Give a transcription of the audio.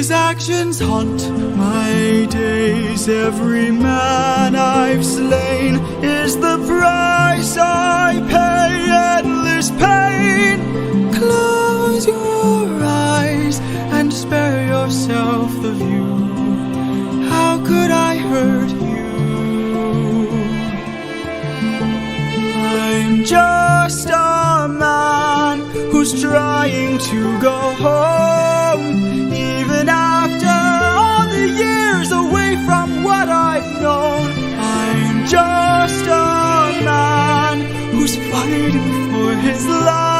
His actions haunt my days. Every man I've slain is the price I pay. Endless pain. Close your eyes and spare yourself the view. How could I hurt you? I'm just a man who's trying to go home. Even after all the years away from what I've known, I'm just a man who's fighting for his life.